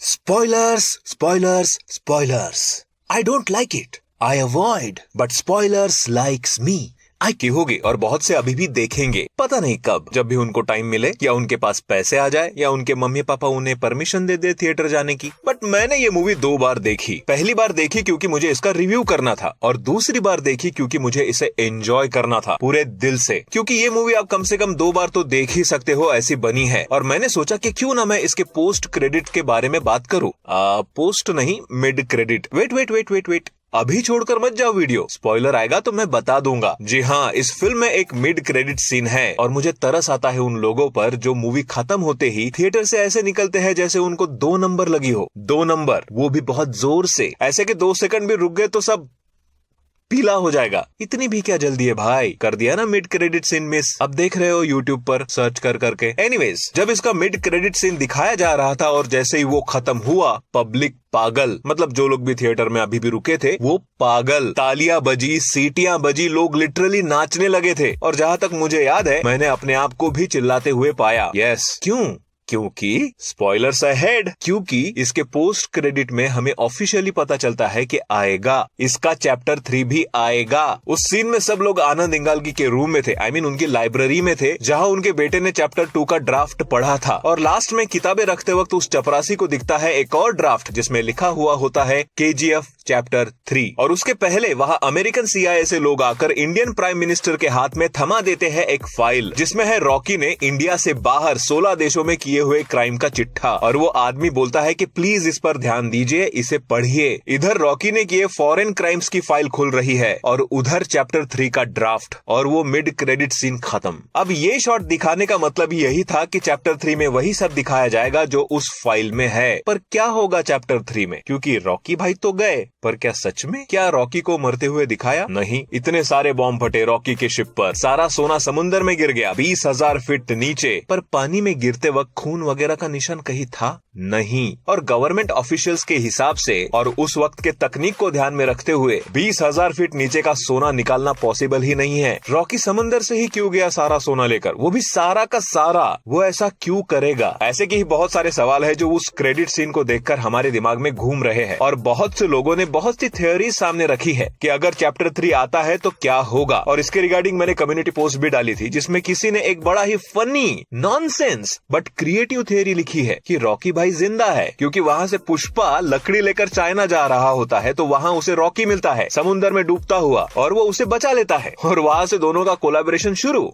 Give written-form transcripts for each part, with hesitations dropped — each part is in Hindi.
Spoilers, spoilers, spoilers. I don't like it. I avoid, but spoilers likes me. आई की होगी और बहुत से अभी भी देखेंगे, पता नहीं कब, जब भी उनको टाइम मिले या उनके पास पैसे आ जाए या उनके मम्मी पापा उन्हें परमिशन दे दे थिएटर जाने की। बट मैंने ये मूवी 2 बार देखी। पहली बार देखी क्योंकि मुझे इसका रिव्यू करना था और दूसरी बार देखी क्योंकि मुझे इसे एंजॉय करना था पूरे दिल से, क्योंकि ये मूवी आप कम से कम 2 बार तो देख ही सकते हो, ऐसी बनी है। और मैंने सोचा कि क्यों ना मैं इसके पोस्ट क्रेडिट के बारे में बात करूं। पोस्ट नहीं, मिड क्रेडिट। वेट, अभी छोड़कर मत जाओ वीडियो, स्पॉइलर आएगा तो मैं बता दूंगा। जी हाँ, इस फिल्म में एक मिड क्रेडिट सीन है और मुझे तरस आता है उन लोगों पर जो मूवी खत्म होते ही थिएटर से ऐसे निकलते हैं जैसे उनको 2 नंबर लगी हो। 2 नंबर, वो भी बहुत जोर से, ऐसे कि 2 सेकंड भी रुक गए तो सब पीला हो जाएगा। इतनी भी क्या जल्दी है भाई, कर दिया ना मिड क्रेडिट सीन मिस। अब देख रहे हो यूट्यूब पर सर्च कर करके। एनीवेज, जब इसका मिड क्रेडिट सीन दिखाया जा रहा था और जैसे ही वो खत्म हुआ, पब्लिक पागल, मतलब जो लोग भी थिएटर में अभी भी रुके थे वो पागल। तालियां बजी, सीटियां बजी, लोग लिटरली नाचने लगे थे। और जहां तक मुझे याद है, मैंने अपने आप को भी चिल्लाते हुए पाया। यस, क्योंकि स्पॉयलर्स अहेड, क्योंकि इसके पोस्ट क्रेडिट में हमें ऑफिशियली पता चलता है कि आएगा, इसका चैप्टर 3 भी आएगा। उस सीन में सब लोग आनंद इंगालगी के रूम में थे, उनकी लाइब्रेरी में थे, जहां उनके बेटे ने चैप्टर 2 का ड्राफ्ट पढ़ा था। और लास्ट में किताबें रखते वक्त उस चपरासी को दिखता है एक और ड्राफ्ट जिसमें लिखा हुआ होता है KGF चैप्टर 3। और उसके पहले वहां अमेरिकन CIA से लोग आकर इंडियन प्राइम मिनिस्टर के हाथ में थमा देते हैं एक फाइल जिसमें है रॉकी ने इंडिया से बाहर 16 देशों में किए हुए क्राइम का चिट्ठा। और वो आदमी बोलता है कि प्लीज इस पर ध्यान दीजिए, इसे पढ़िए। इधर रॉकी ने किए फॉरेन क्राइम्स की फाइल खुल रही है और उधर चैप्टर 3 का ड्राफ्ट, और वो मिड क्रेडिट सीन खत्म। अब ये शॉट दिखाने का मतलब यही था कि चैप्टर 3 में वही सब दिखाया जाएगा जो उस फाइल में है। पर क्या होगा चैप्टर 3 में, क्योंकि रॉकी भाई तो गए, पर क्या सच में क्या रॉकी को मरते हुए दिखाया? नहीं। इतने सारे बॉम्ब फटे रॉकी के शिप पर, सारा सोना समुद्र में गिर गया 20,000 फीट नीचे, पर पानी में गिरते वक्त खून वगैरह का निशान कहीं था नहीं। और गवर्नमेंट ऑफिशियल्स के हिसाब से और उस वक्त के तकनीक को ध्यान में रखते हुए 20,000 फीट नीचे का सोना निकालना पॉसिबल ही नहीं है। रॉकी समुद्र से ही क्यों गया सारा सोना लेकर, वो भी सारा का सारा? वो ऐसा क्यों करेगा? ऐसे की ही बहुत सारे सवाल है जो उस क्रेडिट सीन को देखकर हमारे दिमाग में घूम रहे हैं। और बहुत से लोगों ने बहुत सी थ्योरी सामने रखी है कि अगर चैप्टर 3 आता है तो क्या होगा। और इसके रिगार्डिंग मैंने कम्युनिटी पोस्ट भी डाली थी जिसमें किसी ने एक बड़ा ही funny, nonsense but creative theory लिखी है कि रॉकी भाई जिंदा है, क्योंकि वहां से पुष्पा लकड़ी लेकर चाइना जा रहा होता है तो वहां उसे रॉकी मिलता है समुद्र में डूबता हुआ और वो उसे बचा लेता है और वहां से दोनों का कोलैबोरेशन शुरू।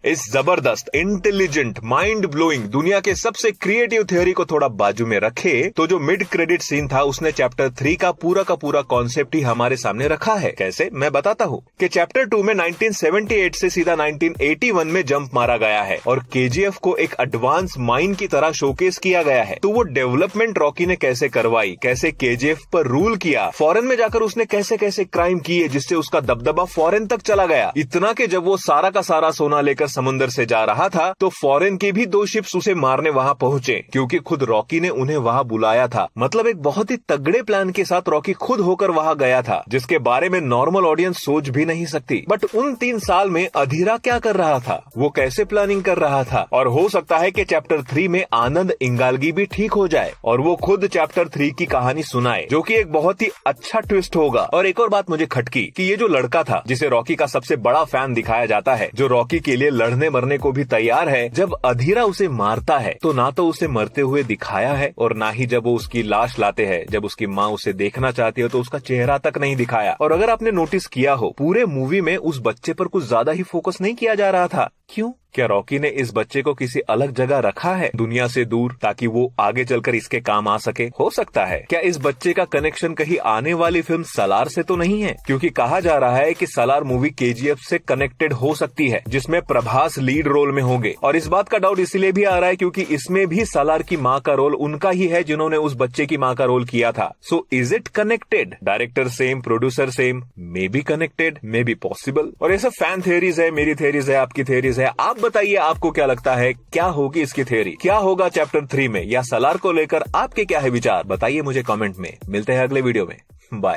इस जबरदस्त, इंटेलिजेंट, माइंड ब्लोइंग, दुनिया के सबसे क्रिएटिव थ्योरी को थोड़ा बाजू में रखे तो जो मिड क्रेडिट सीन था उसने चैप्टर 3 का पूरा कॉन्सेप्ट ही हमारे सामने रखा है। कैसे, मैं बताता हूँ कि चैप्टर 2 में 1978 से सीधा 1981 में जंप मारा गया है और KGF को एक एडवांस माइन की तरह शोकेस किया गया है। तो वो डेवलपमेंट रॉकी ने कैसे करवाई, कैसे KGF पर रूल किया, फॉरेन में जाकर उसने कैसे कैसे क्राइम किए जिससे उसका दबदबा फॉरेन तक चला गया। इतना कि जब वो सारा का सारा सोना लेकर समुद्र से जा रहा था तो फॉरेन के भी 2 शिप्स उसे मारने वहां पहुंचे, क्योंकि खुद रॉकी ने उन्हें वहां बुलाया था। मतलब एक बहुत ही तगड़े प्लान के साथ रॉकी खुद होकर वहां गया था, जिसके बारे में नॉर्मल ऑडियंस सोच भी नहीं सकती। बट उन 3 साल में अधीरा क्या कर रहा था, वो कैसे प्लानिंग कर रहा था। और हो सकता है कि चैप्टर 3 में आनंद इंगालगी भी ठीक हो जाए और वो खुद चैप्टर 3 की कहानी सुनाए, जो कि एक बहुत ही अच्छा ट्विस्ट होगा। और एक और बात मुझे खटकी कि ये जो लड़का था जिसे रॉकी का सबसे बड़ा फैन दिखाया जाता है, जो रॉकी के लिए लड़ने मरने को भी तैयार है, जब अधीरा उसे मारता है तो ना तो उसे मरते हुए दिखाया है और ना ही जब वो उसकी लाश लाते हैं, जब उसकी माँ उसे देखना चाहती है तो उसका चेहरा तक नहीं दिखाया। और अगर आपने नोटिस किया हो, पूरे मूवी में उस बच्चे पर कुछ ज्यादा ही फोकस नहीं किया जा रहा था। क्यों? क्या रॉकी ने इस बच्चे को किसी अलग जगह रखा है, दुनिया से दूर, ताकि वो आगे चलकर इसके काम आ सके? हो सकता है। क्या इस बच्चे का कनेक्शन कहीं आने वाली फिल्म सलार से तो नहीं है? क्योंकि कहा जा रहा है कि सलार मूवी KGF से कनेक्टेड हो सकती है, जिसमें प्रभास लीड रोल में होंगे। और इस बात का डाउट इसलिए भी आ रहा है क्योंकि इसमें भी सलार की माँ का रोल उनका ही है जिन्होंने उस बच्चे की माँ का रोल किया था। So is it connected? Director same, producer same, may be connected, may be possible. और ये सब फैन थियरीज है, मेरी थियरीज है, आपकी थियरीज है। आप बताइए आपको क्या लगता है, क्या होगी इसकी थ्योरी, क्या होगा चैप्टर 3 में, या सलार को लेकर आपके क्या है विचार? बताइए मुझे कमेंट में। मिलते हैं अगले वीडियो में। बाय।